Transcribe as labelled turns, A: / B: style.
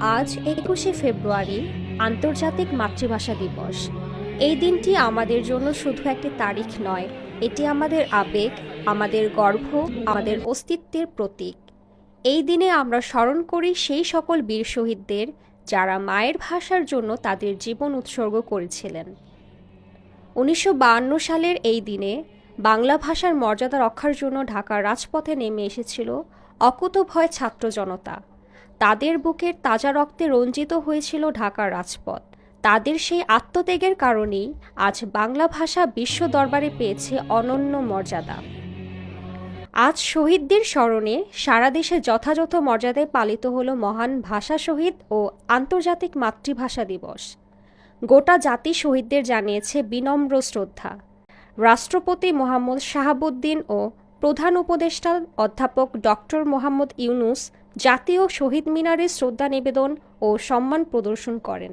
A: আজ ২১শে ফেব্রুয়ারি আন্তর্জাতিক মাতৃভাষা দিবস। এই দিনটি আমাদের জন্য শুধু একটি তারিখ নয়, এটি আমাদের আবেগ, আমাদের গর্ব, আমাদের অস্তিত্বের প্রতীক। এই দিনে আমরা স্মরণ করি সেই সকল বীর শহীদদের যারা মায়ের ভাষার জন্য তাদের জীবন উৎসর্গ করেছিলেন। ১৯৫২ সালের এই দিনে বাংলা ভাষার মর্যাদা রক্ষার জন্য ঢাকার রাজপথে নেমে এসেছিল অকুতোভয় ছাত্র জনতা। তাদের বুকের তাজা রক্তে রঞ্জিত হয়েছিল ঢাকার রাজপথ। তাদের সেই আত্মত্যাগের কারণেই আজ বাংলা ভাষা বিশ্ব দরবারে পেয়েছে অনন্য মর্যাদা। আজ শহীদদের স্মরণে সারা দেশে যথাযথ মর্যাদায় পালিত হলো মহান ভাষা শহীদ ও আন্তর্জাতিক মাতৃভাষা দিবস। গোটা জাতি শহীদদের জানিয়েছে বিনম্র শ্রদ্ধা। রাষ্ট্রপতি মোহাম্মদ শাহাবুদ্দিন ও প্রধান উপদেষ্টা অধ্যাপক ডক্টর মোহাম্মদ ইউনূস জাতীয় শহীদ মিনারে শ্রদ্ধা নিবেদন ও সম্মান প্রদর্শন করেন।